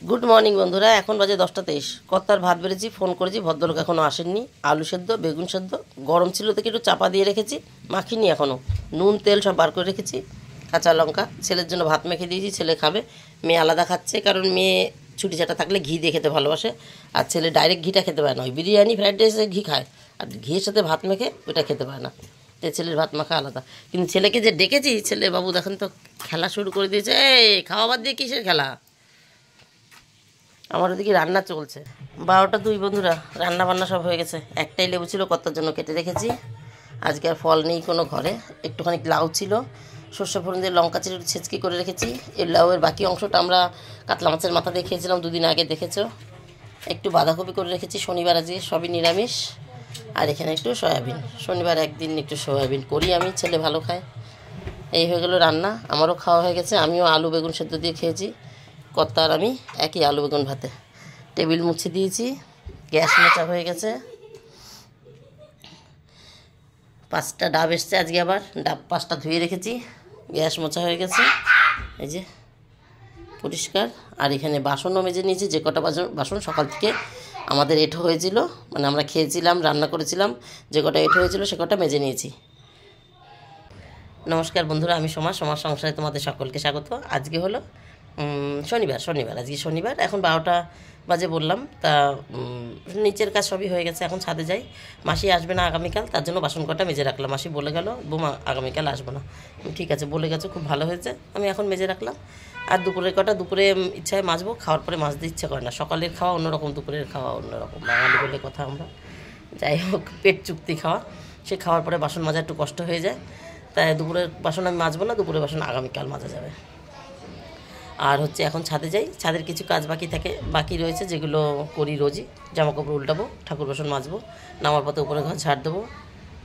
Good morning বন্ধুরা, এখন বাজে 10টা 23। কর্তার ভাত বেড়েছি, ফোন করেছি, ভদ্রলোক এখনও আসেননি। আলু সেদ্ধ, বেগুন সেদ্ধ গরম ছিল থেকে একটু চাপা দিয়ে রেখেছি, মাখিনি এখনও। নুন তেল সব বার করে রেখেছি, কাঁচা লঙ্কা। ছেলের জন্য ভাত মেখে দিয়েছি, ছেলে খাবে। মেয়ে আলাদা খাচ্ছে, কারণ মেয়ে ছুটি ছাটা থাকলে ঘি দিয়ে খেতে ভালোবাসে, আর ছেলে ডাইরেক্ট ঘিটা খেতে পারে না। ওই বিরিয়ানি ফ্রাইড রাইসে ঘি খায়, আর ঘিয়ের সাথে ভাত মেখে ওটা খেতে পারে না। তাই ছেলের ভাত মাখা আলাদা। কিন্তু ছেলেকে যে ডেকেছি, ছেলে বাবু দেখেন তো খেলা শুরু করে দিয়েছে। এই খাওয়া বাদ দিয়ে কিসের খেলা? আমার ওদিকে রান্না চলছে। 12টা 2 বন্ধুরা, রান্না বান্না সব হয়ে গেছে। একটাই লেবু ছিল, কর্তার জন্য কেটে রেখেছি। আজকে আর ফল নেই কোনো ঘরে। একটুখানি লাউ ছিল, সর্ষে ফোড়ন দিয়ে লঙ্কা চিড়ে ছেঁচকি করে রেখেছি। এই লাউয়ের বাকি অংশটা আমরা কাতলা মাছের মাথা দিয়ে খেয়েছিলাম 2 দিন আগে, দেখেছো। একটু বাঁধাকপি করে রেখেছি, শনিবার আজকে সবই নিরামিষ। আর এখানে একটু সয়াবিন, শনিবার একদিন একটু সয়াবিন করি আমি, ছেলে ভালো খায়। এই হয়ে গেল রান্না। আমারও খাওয়া হয়ে গেছে, আমিও আলু বেগুন সেদ্ধ দিয়ে খেয়েছি। কর্তা আর আমি একই আলু বেগুন ভাতে। টেবিল মুছে দিয়েছি, গ্যাস মোছা হয়ে গেছে। 5টা ডাব এসছে আজকে, আবার ডাব 5টা ধুয়ে রেখেছি। গ্যাস মোছা হয়ে গেছে, এই যে পরিষ্কার। আর এখানে বাসনও মেজে নিয়েছি, যে কটা বাসন সকাল থেকে আমাদের এঁঠো হয়েছিল, মানে আমরা খেয়েছিলাম, রান্না করেছিলাম, যে কটা এঁঠো হয়েছিল সে কটা মেজে নিয়েছি। নমস্কার বন্ধুরা, আমি সোমা সংসারে তোমাদের সকলকে স্বাগত। আজকে হলো শনিবার। আজকে শনিবার, এখন 12টা বাজে বললাম। তা নিচের কাজ সবই হয়ে গেছে, এখন ছাদে যাই। মাসি আসবে না আগামীকাল, তার জন্য বাসন কটা মেজে রাখলাম। মাসি বলে গেল, বোমা আগামীকাল আসবো না। ঠিক আছে, বলে গেছো, খুব ভালো হয়েছে। আমি এখন মেজে রাখলাম। আর দুপুরের কটা দুপুরে ইচ্ছায় মাজবো, খাওয়ার পরে মাজতে ইচ্ছা করে না। সকালের খাওয়া অন্যরকম, দুপুরের খাওয়া অন্যরকম, বাঙালি বলে কথা আমরা। যাই হোক, পেট চুক্তি খাওয়া, সে খাওয়ার পরে বাসন মাজা একটু কষ্ট হয়ে যায়। তাই দুপুরের বাসন আমি মাজবো না, দুপুরের বাসন আগামীকাল মাজা যাবে। আর হচ্ছে এখন ছাদে যাই, ছাদের কিছু কাজ বাকি রয়েছে, যেগুলো করি রোজই। জামাকাপড় উল্টাবো, ঠাকুর বাসন মাজবো, নামার পথে উপরে ঘর ঝাড় দেবো,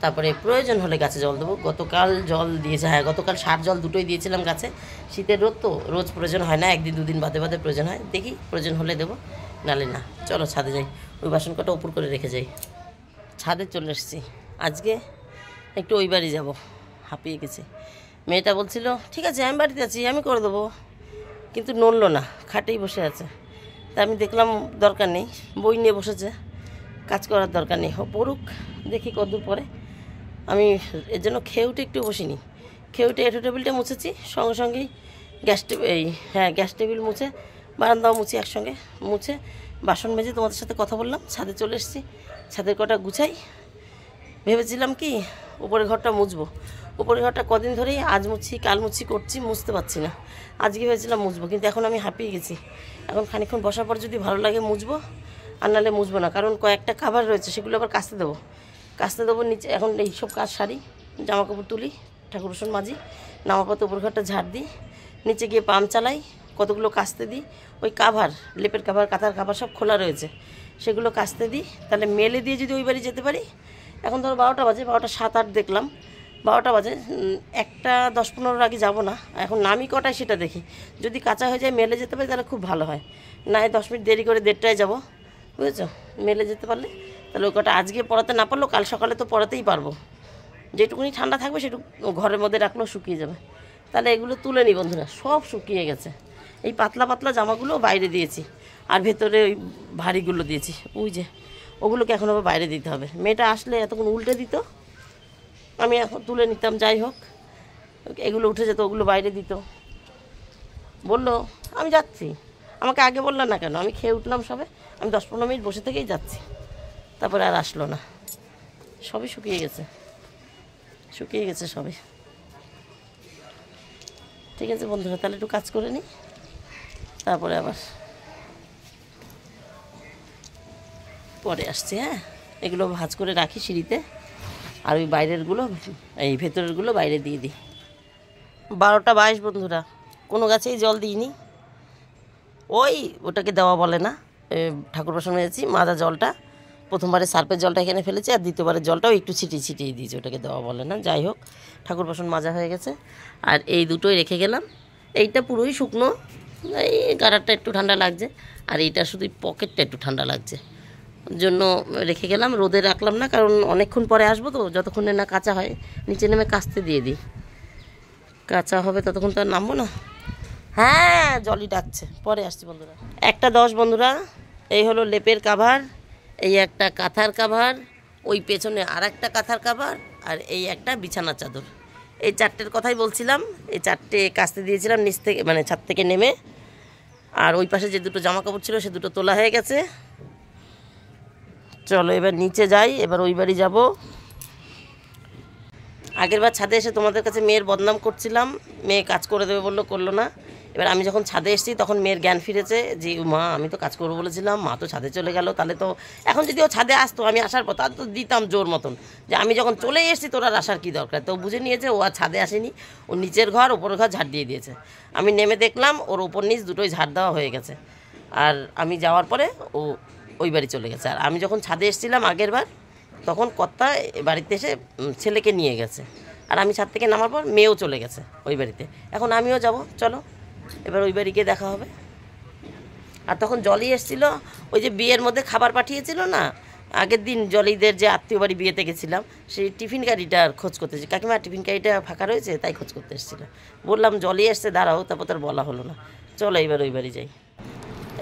তারপরে প্রয়োজন হলে গাছে জল দেবো। গতকাল জল দিয়েছে, হ্যাঁ গতকাল সার জল দুটোই দিয়েছিলাম গাছে। শীতের রোদ তো, রোজ প্রয়োজন হয় না, 1 দিন 2 দিন বাদে বাদে প্রয়োজন হয়। দেখি প্রয়োজন হলে দেবো, নালে না। চলো ছাদে যাই, ওই বাসন কটা উপর করে রেখে যাই। ছাদে চলে এসেছি। আজকে একটু ওই বাড়ি যাবো, হাঁপিয়ে গেছি। মেয়েটা বলছিল ঠিক আছে আমি বাড়িতে আছি, আমি করে দেবো, কিন্তু নড়লো না, খাটেই বসে আছে। তা আমি দেখলাম দরকার নেই, বই নিয়ে বসেছে, কাজ করার দরকার নেই, পড়ুক, দেখি কতদূর পরে। আমি এর জন্য খেয়ে উঠে একটু বসিনি, খেয়ে উঠে এঁঠো টেবিলটা মুছেছি, সঙ্গে সঙ্গেই গ্যাস টেবিল মুছে, বারান্দাও মুছি, একসঙ্গে মুছে বাসন মেজে তোমাদের সাথে কথা বললাম। ছাদে চলে এসেছি, ছাদের কটা গুছাই। ভেবেছিলাম কি উপরের ঘরটা মুছবো, উপরের ঘরটা কদিন ধরেই আজ মুছছি কাল মুছছি করছি, মুছতে পারছি না। আজকে ভেবেছিলাম মুছবো, কিন্তু এখন আমি হাঁপিয়ে গেছি। এখন খানিকক্ষণ বসার পর যদি ভালো লাগে মুছবো, আর নাহলে মুছবো না। কারণ কয়েকটা খাবার রয়েছে, সেগুলো আবার কাচতে দেবো নিচে। এখন এইসব কাজ সারি, জামাকাপড় তুলি, ঠাকুর বাসন মাজি, নামার পথে উপর ঘরটা ঝাড় দিই, নিচে গিয়ে পাম্প চালাই, কতগুলো কাচতে দিই। ওই কাভার, লেপের কাভার, কাঁথার কাভার সব খোলা রয়েছে, সেগুলো কাচতে দিই। তাহলে মেলে দিয়ে যদি ওই বাড়ি যেতে পারি। এখন ধরো 12টা বাজে, 12টা 7-8 দেখলাম, 12টা বাজে, 1টা 10-15 আগে যাব না। এখন নামি কটায় সেটা দেখি, যদি কাঁচা হয়ে যায় মেলে যেতে পারি তাহলে খুব ভালো হয়। না 10 মিনিট দেরি করে 1:30টায় যাবো, বুঝেছো। মেলে যেতে পারলে তাহলে ওই কটা আজকে পড়াতে না পারলেও কাল সকালে তো পড়াতেই পারবো। যেটুকুনি ঠান্ডা থাকবে সেটুকু ঘরের মধ্যে রাখলেও শুকিয়ে যাবে। তাহলে এগুলো তুলে নিই বন্ধুরা, সব শুকিয়ে গেছে। এই পাতলা পাতলা জামাগুলো বাইরে দিয়েছি, আর ভেতরে ওই ভারীগুলো দিয়েছি, ওই যে ওগুলোকে এখন আবার বাইরে দিতে হবে। মেয়েটা আসলে এতক্ষণ উল্টে দিত, আমি এখন তুলে নিতাম। যাই হোক, এগুলো উঠে যেত, ওগুলো বাইরে দিত। বললো আমি যাচ্ছি, আমাকে আগে বললাম না কেন? আমি খেয়ে উঠলাম সবে, আমি 10-15 মিনিট বসে থেকেই যাচ্ছি। তারপরে আর আসলো না, সবই শুকিয়ে গেছে সবই। ঠিক আছে বন্ধুরা, তাহলে একটু কাজ করে নিই, তারপরে আবার পরে আসছি। হ্যাঁ, এগুলো ভাঁজ করে রাখি সিঁড়িতে, আর ওই বাইরেরগুলো, এই ভেতরেরগুলো বাইরে দিয়ে দিই। 12টা 22 বন্ধুরা, কোনো গাছেই জল দিইনি। ওটাকে দেওয়া বলে না, ঠাকুর বাসন মেজেছি, মাজা জলটা, প্রথমবারে সার্ফের জলটা এখানে ফেলেছি, আর দ্বিতীয়বারের জলটাও একটু ছিটিয়ে দিয়েছি, ওটাকে দেওয়া বলে না। যাই হোক, ঠাকুর বাসন মাজা হয়ে গেছে। আর এই দুটোই রেখে গেলাম, এইটা পুরোই শুকনো, এই গাড়ারটা একটু ঠান্ডা লাগছে, আর এইটা শুধু পকেটটা একটু ঠান্ডা লাগছে, জন্য রেখে গেলাম। রোদে রাখলাম না, কারণ অনেকক্ষণ পরে আসবো তো, যতক্ষণে না কাঁচা হয় নিচে নেমে কাচতে দিয়ে দিই। কাঁচা হবে ততক্ষণ তো আর নামবো না, হ্যাঁ জলই ডাকছে, পরে আসছি বন্ধুরা। 1:10 বন্ধুরা। এই হলো লেপের কাভার, এই একটা কাঁথার কাভার, ওই পেছনে আর একটা কাঁথার কাভার, আর এই একটা বিছানার চাদর। এই 4টের কথাই বলছিলাম। এই 4টে কাচতে দিয়েছিলাম নিচ থেকে, মানে ছাদ থেকে নেমে। আর ওই পাশে যে দুটো জামা কাপড় ছিল সে দুটো তোলা হয়ে গেছে। চলো এবার নিচে যাই, এবার ওই বাড়ি যাব। আগেরবার ছাদে এসে তোমাদের কাছে মেয়ের বদনাম করছিলাম, মেয়ে কাজ করে দেবে বললো, করলো না। এবার আমি যখন ছাদে এসেছি তখন মেয়ের জ্ঞান ফিরেছে যে মা আমি তো কাজ করবো বলেছিলাম, মা তো ছাদে চলে গেল। তাহলে তো এখন যদি ও ছাদে আসতো, আমি আসার পর তার তো দিতাম জোর মতন যে আমি যখন চলে এসেছি তোর আর আসার কী দরকার। তো বুঝে নিয়েছে ও আর ছাদে আসেনি, ও নিচের ঘর ওপরের ঘর ঝাড় দিয়ে দিয়েছে। আমি নেমে দেখলাম ওর ওপর নিচ দুটোই ঝাড় দেওয়া হয়ে গেছে। আর আমি যাওয়ার পরে ও ওই বাড়ি চলে গেছে। আর আমি যখন ছাদে এসেছিলাম আগেরবার, তখন কর্তা বাড়িতে এসে ছেলেকে নিয়ে গেছে। আর আমি ছাদ থেকে নামার পর মেয়েও চলে গেছে ওই বাড়িতে। এখন আমিও যাব, চলো এবার ওই বাড়ি গিয়ে দেখা হবে। আর তখন জলি এসেছিলো, ওই যে বিয়ের মধ্যে খাবার পাঠিয়েছিল না, আগের দিন জলিদের যে আত্মীয় বাড়ি বিয়েতে গেছিলাম, সেই টিফিন গাড়িটার খোঁজ করতেছি। কাকিমা টিফিন গাড়িটা ফাঁকা রয়েছে, তাই খোঁজ করতে এসেছিলো। বললাম জলি এসছে, দাঁড়াও, তারপর তার বলা হলো না। চলো এবার ওই বাড়ি যাই।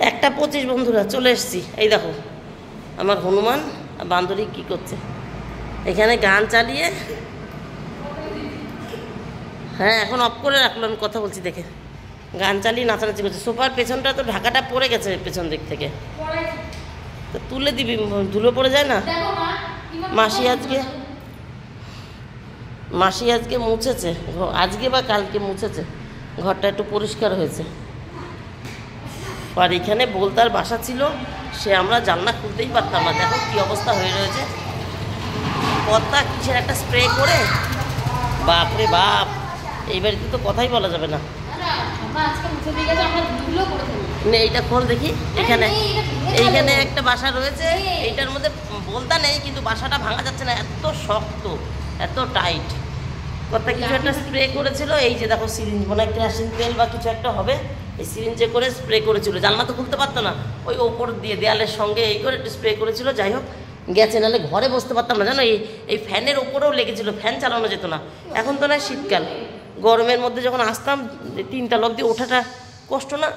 1:25 বন্ধুরা, চলে এসেছি। এই দেখো আমার হনুমান বান্ধবী কী করছে এখানে গান চালিয়ে। হ্যাঁ এখন অফ করে রাখলো, আমি কথা বলছি দেখে। গান চালিয়ে নাচানাচি করছে। সোফার পেছনটা তো ঢাকাটা পড়ে গেছে পেছন দিক থেকে, তো তুলে দিবি, ধুলো পড়ে যায় না। মাসি আজকে মুছেছে, আজকে বা কালকে মুছেছে, ঘরটা একটু পরিষ্কার হয়েছে। আর এখানে বলতার বাসা ছিল, সে আমরা জানলা খুলতেই পারতাম না, দেখো কী অবস্থা হয়ে রয়েছে। কর্তা কিসের একটা স্প্রে করে, বাপরে বাপ, এই বাড়িতে তো কথাই বলা যাবে না। এইটা খোল দেখি, এইখানে একটা বাসা রয়েছে, এইটার মধ্যে বলতা নেই, কিন্তু বাসাটা ভাঙা যাচ্ছে না, এত শক্ত, এত টাইট। কর্তা কিছু একটা স্প্রে করেছিল, এই যে দেখো সিরিঞ্জ, মনে হয় কেরোসিন তেল বা কিছু একটা হবে, এই সিরিঞ্জে করে স্প্রে করেছিল। জানলা তো খুলতে পারতো না, ওই ওপর দিয়ে দেয়ালের সঙ্গে এই করে একটু স্প্রে করেছিল। যাই হোক গেছে, নাহলে ঘরে বসতে পারতাম না জানো। এই ফ্যানের ওপরেও লেগেছিল, ফ্যান চালানো যেত না। এখন তো না শীতকাল, গরমের মধ্যে যখন আসতাম 3টা লক দিয়ে ওঠাটা কষ্ট না,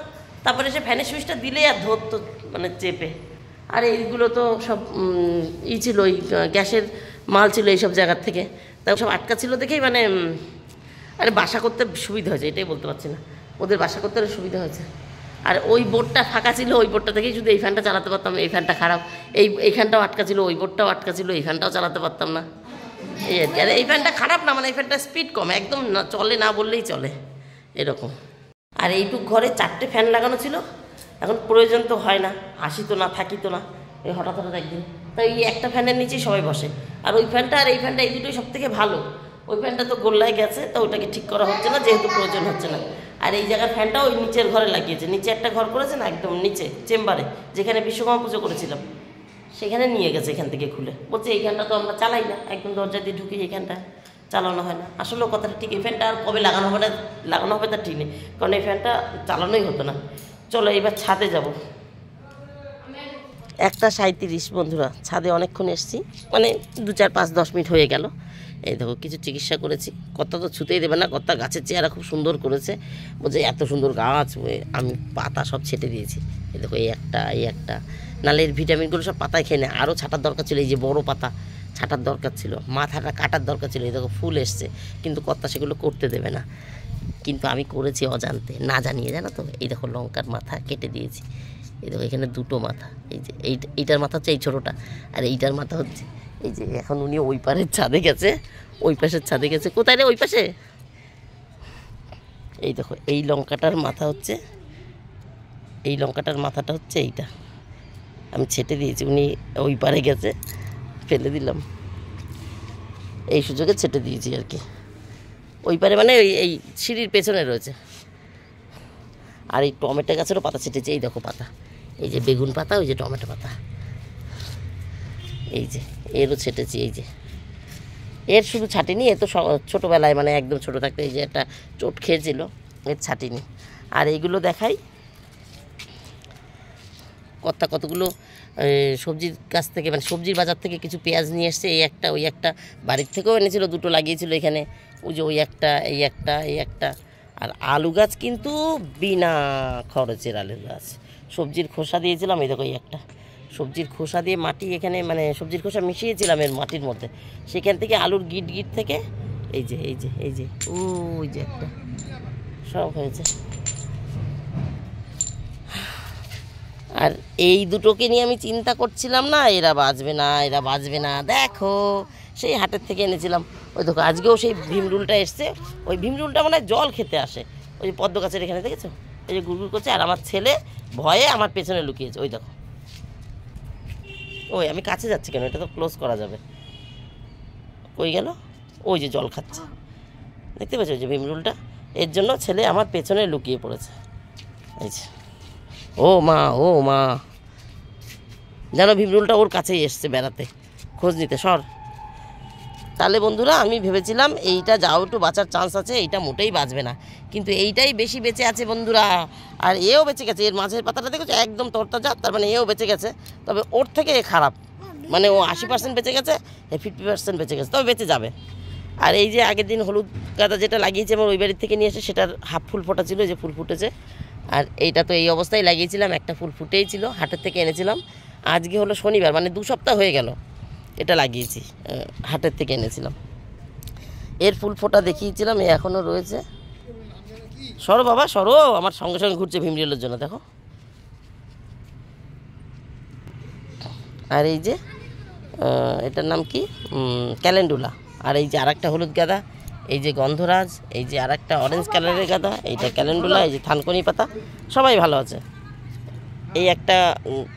তারপরে সে ফ্যানের সুইচটা দিলে আর ধরতো মানে চেপে। আর এইগুলো তো সব ছিল, ওই গ্যাসের মাল ছিল এইসব জায়গার থেকে, তাই সব আটকা ছিল দেখেই মানে আরে বাসা করতে সুবিধা হয়েছে, এটাই বলতে পারছি না, ওদের বাসা করতে সুবিধা হয়েছে। আর ওই বোর্ডটা ফাঁকা ছিল, ওই বোর্ডটা থেকেই শুধু এই ফ্যানটা চালাতে পারতাম। এই ফ্যানটা খারাপ, এইখানটাও আটকা ছিল, ওই বোর্ডটাও আটকা ছিল, এই ফ্যানটাও চালাতে পারতাম না, এই আর কি। আর এই ফ্যানটা খারাপ না, মানে এই ফ্যানটা স্পিড কম, একদম না চলে না বললেই চলে এরকম। আর এইটুক ঘরে 4টে ফ্যান লাগানো ছিল, এখন প্রয়োজন তো হয় না, আসি তো না, থাকি তো না, এই হঠাৎ হঠাৎ একদিন, তাই এই একটা ফ্যানের নিচেই সবাই বসে। আর ওই ফ্যানটা আর এই ফ্যানটা, এই দুটোই সব থেকে ভালো। ওই ফ্যানটা তো গোল্লায় গেছে, তো ওটাকে ঠিক করা হচ্ছে না, যেহেতু প্রয়োজন হচ্ছে না। আর এই জায়গার ফ্যানটা ওই নিচের ঘরে লাগিয়েছে, নিচে একটা ঘর করেছে না, একদম নিচে চেম্বারে, যেখানে বিশ্বকর্মা পুজো করেছিলাম, সেখানে নিয়ে গেছে এখান থেকে খুলে। বলছে এইখানটা তো আমরা চালাই না, একদম দরজা দিয়ে ঢুকি, এইখানটা চালানো হয় না। আসলেও কথাটা ঠিক, এই ফ্যানটা আর কবে লাগানো হবে না, লাগানো হবে তার ঠিক নেই, কারণ এই ফ্যানটা চালানোই হতো না। চলো এবার ছাদে যাব। 1:37 বন্ধুরা, ছাদে অনেকক্ষণ এসেছি, মানে 2, 4, 5, 10 মিনিট হয়ে গেল। এই দেখো কিছু চিকিৎসা করেছি। কর্তা তো ছুতেই দেবে না, কর্তা গাছের চেহারা খুব সুন্দর করেছে, বলছে এত সুন্দর গাছ, আমি পাতা সব ছেটে দিয়েছি। এই দেখো এই একটা, নাহলে এর ভিটামিনগুলো সব পাতায় খেয়ে নেয়। আরও ছাটার দরকার ছিল, এই যে বড় পাতা ছাটার দরকার ছিল, মাথাটা কাটার দরকার ছিল। এই দেখো ফুল এসছে, কিন্তু কর্তা সেগুলো করতে দেবে না, কিন্তু আমি করেছি অজান্তে, না জানিয়ে, জানো তো। এই দেখো লঙ্কার মাথা কেটে দিয়েছি, এই দেখো এখানে 2টো মাথা, এই যে এইটার মাথা হচ্ছে এই ছোটোটা, আর এইটার মাথা হচ্ছে এই যে। এখন উনি ওই পারের ছাদে গেছে, ওই পাশের ছাদে গেছে। কোথায় রে? ওই পাশে। এই দেখো এই লঙ্কাটার মাথা হচ্ছে, এই লঙ্কাটার মাথাটা হচ্ছে এইটা, আমি ছেটে দিয়েছি। উনি ওই পারে গেছে, ফেলে দিলাম, এই সুযোগে ছেটে দিয়েছি আর কি। ওই পারে মানে এই সিঁড়ির পেছনে রয়েছে। আর এই টমেটো গাছেরও পাতা ছেটেছি, এই দেখো পাতা, এই যে বেগুন পাতা, ওই যে টমেটো পাতা, এই যে এরও ছেটেছি। এই যে এর শুধু ছাটিনি, এ তো ছোটোবেলায় মানে একদম ছোটো থাকতে এই যে একটা চোট খেয়েছিল, এর ছাটিনি। আর এইগুলো দেখাই, কতগুলো সবজির কাছ থেকে, মানে সবজির বাজার থেকে কিছু পেঁয়াজ নিয়ে এসছে। এই একটা, ওই একটা, বাড়ির থেকেও এনেছিল, 2টো লাগিয়েছিল এখানে। ওই যে ওই একটা, এই একটা, আর আলু গাছ কিন্তু বিনা খরচের আলু গাছ। সবজির খোসা দিয়েছিলাম, এই দেখো এই একটা সবজির খোসা দিয়ে মাটি এখানে মানে সবজির খোসা মিশিয়েছিলাম এর মাটির মধ্যে, সেখান থেকে আলুর গিট গিট থেকে এই যে এই যে এই যে ওই যে একটা সব হয়েছে। আর এই দুটোকে নিয়ে আমি চিন্তা করছিলাম না, এরা বাঁচবে না এরা বাঁচবে না। দেখো সেই হাটের থেকে এনেছিলাম, ওই দেখো আজকেও সেই ভীমরুলটা এসছে। ওই ভীমরুলটা মানে জল খেতে আসে, ওই যে পদ্ম গাছের এখানে দেখেছো, এই যে গুড়গুড় করছে। আর আমার ছেলে ভয়ে আমার পেছনে লুকিয়েছে, ওই দেখো। ওই আমি কাছে যাচ্ছি কেন, এটা তো ক্লোজ করা যাবে। কই গেল? ওই যে জল খাচ্ছে, দেখতে পাচ্ছ ওই যে ভীমরুলটা। এর জন্য ছেলে আমার পেছনে লুকিয়ে পড়েছে। এই যে ও মা ও মা, যেন ভীমরুলটা ওর কাছেই এসছে বেড়াতে, খোঁজ নিতে। সর। তাহলে বন্ধুরা আমি ভেবেছিলাম এইটা যাও একটু বাঁচার চান্স আছে, এইটা মোটেই বাঁচবে না, কিন্তু এইটাই বেশি বেঁচে আছে বন্ধুরা। আর এও বেঁচে গেছে, এর মাঝের পাতাটা দেখেছো একদম তরতাজা, তার মানে এও বেঁচে গেছে। তবে ওর থেকে এ খারাপ, মানে ও 80% বেঁচে গেছে, এ 50% বেঁচে গেছে, তবে বেঁচে যাবে। আর এই যে আগের দিন হলুদ গাঁদা যেটা লাগিয়েছে আমার ওই বাড়ির থেকে নিয়ে এসে, সেটার হাফ ফুল ফোটা ছিল, যে ফুল ফুটেছে। আর এইটা তো এই অবস্থায় লাগিয়েছিলাম, একটা ফুল ফুটেই ছিল, হাটের থেকে এনেছিলাম। আজকে হলো শনিবার, মানে 2 সপ্তাহ হয়ে গেল এটা লাগিয়েছি, হাটের থেকে এনেছিলাম। এর ফুল ফোটা দেখিয়েছিলাম, এ এখনও রয়েছে। সরো বাবা সরো, আমার সঙ্গে সঙ্গে ঘুরছে ভীমরুলের জন্য, দেখো। আর এই যে এটার নাম কি, ক্যালেন্ডুলা। আর এই যে আরেকটা হলুদ গাঁদা, এই যে গন্ধরাজ, এই যে আরেকটা অরেঞ্জ কালারের গাঁদা, এইটা ক্যালেন্ডুলা, এই যে থানকুনি পাতা, সবাই ভালো আছে। এই একটা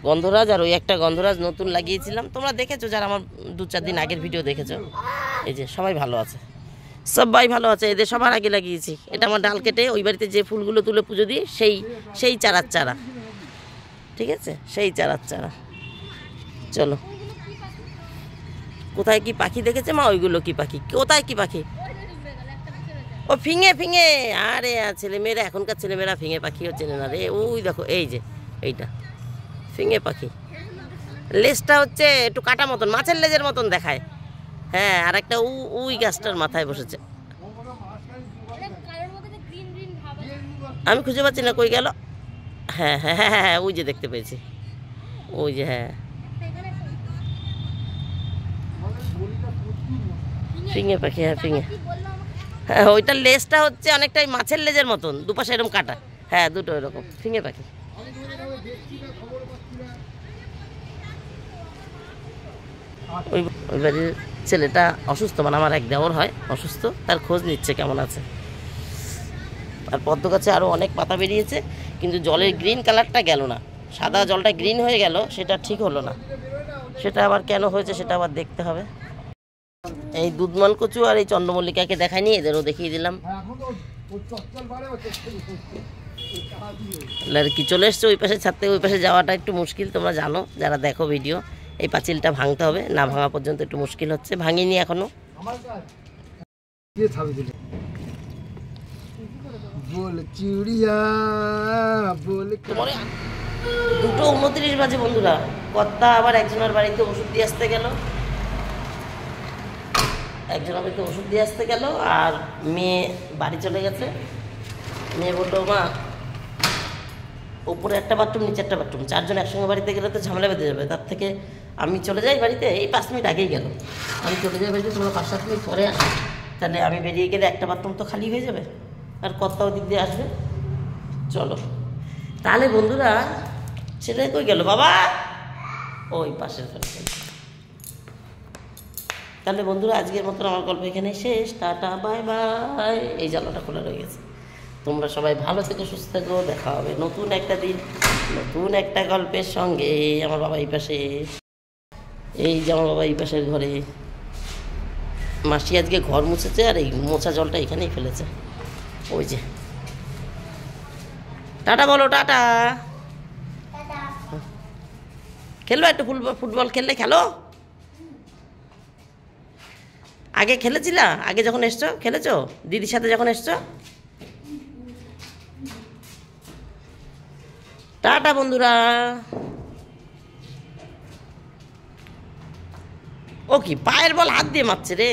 গন্ধরাজ আর ওই একটা গন্ধরাজ নতুন লাগিয়েছিলাম, তোমরা দেখেছো যারা আমার 2-4 দিন আগের ভিডিও দেখেছো। এই যে সবাই ভালো আছে, সবাই ভালো আছে, এদের সবার আগে লাগিয়েছি। এটা আমার ডাল কেটে ওই বাড়িতে যে ফুলগুলো তুলে পুজো দিই সেই চারার চারা, ঠিক আছে, সেই চারার চারা। চলো, কোথায় কি পাখি দেখেছে মা? ওইগুলো কি পাখি? কোথায় কি পাখি? ও ফিঙে ফিঙে। আরে ছেলেমেয়েরা, এখনকার ছেলেমেয়েরা ফিঙে পাখিও চেনে না রে। ওই দেখো এই যে এইটা ফিঙে পাখি, লেজটা হচ্ছে একটু কাটা মতন, মাছের লেজের মতন দেখায়। হ্যাঁ, আর একটা উই গাছটার মাথায় বসেছে, আমি খুঁজে পাচ্ছি না, কই গেল? হ্যাঁ হ্যাঁ হ্যাঁ হ্যাঁ, ওই যে দেখতে পেয়েছি, ওই যে, হ্যাঁ ফিঙে পাখি, হ্যাঁ ফিঙে। হ্যাঁ ওইটার লেজটা হচ্ছে অনেকটাই মাছের লেজের মতন, দুপাশে এরকম কাটা। হ্যাঁ দুটো এরকম ফিঙে পাখি। ওই ওই বাড়ির ছেলেটা অসুস্থ, মানে আমার এক দেওর হয় অসুস্থ, তার খোঁজ নিচ্ছে কেমন আছে। আর পদ্ম গাছে আরও অনেক পাতা বেরিয়েছে, কিন্তু জলের গ্রিন কালারটা গেল না, সাদা জলটা গ্রিন হয়ে গেল, সেটা ঠিক হলো না। সেটা আবার কেন হয়েছে সেটা আবার দেখতে হবে। এই দুধমান কচু আর এই চন্দ্রমল্লিকাকে দেখায়নি, এদেরও দেখিয়ে দিলাম। কি চলে এসছে ওই পাশে ছাড়তে, ওই পাশে যাওয়াটা একটু মুশকিল, তোমরা জানো যারা দেখো ভিডিও। এই পাঁচিলটা ভাঙতে হবে, না ভাঙা পর্যন্ত একটু মুশকিল হচ্ছে, ভাঙিনি এখনো। দুটো 29 বাজে বন্ধুরা, কর্তা আবার একজনের বাড়িতে ওষুধ দিয়ে আসতে গেল, একজনের বাড়িতে ওষুধ দিয়ে আসতে গেল, আর মেয়ে বাড়ি চলে গেছে। মেয়ে বললো মা উপরে একটা বাথরুম নিচে একটা বাথরুম, 4 জন একসঙ্গে বাড়িতে গেলে তো ঝামেলা বেঁধে যাবে, তার থেকে আমি চলে যাই বাড়িতে। এই 5 মিনিট আগেই গেল, আমি চলে যাই বাড়িতে, তোমরা 5-7 মিনিট পরে আসো, তাহলে আমি বেরিয়ে গেলে একটা বাথরুম তো খালি হয়ে যাবে, আর কর্তাও দিক দিয়ে আসবে। চলো তাহলে বন্ধুরা, ছেলে কই গেল বাবা? ওই পাশের ঘরে। তাহলে বন্ধুরা আজকের মতন আমার গল্প এখানে শেষ, টাটা বাই বাই। এই জানলাটা খোলা রয়ে গেছে। তোমরা সবাই ভালো থেকো, সুস্থ থেকো, দেখা হবে নতুন একটা দিন নতুন একটা গল্পের সঙ্গে। আমার বাবা এই পাশে, এই যে আমার বাবা এই পাশের ঘরে, মাসি আজকে ঘর মুছেছে, আর এই মোছা জলটা এখানেই ফেলেছে। ওই যে টাটা বলো, টাটা। খেলবো একটু ফুটবল, খেললে খেলো। আগে খেলেছিলা? আগে যখন এসছো খেলেছো? দিদির সাথে যখন এসছো? টাটা বন্ধুরা। ও কি পায়ের বল হাত দিয়ে মারছে রে।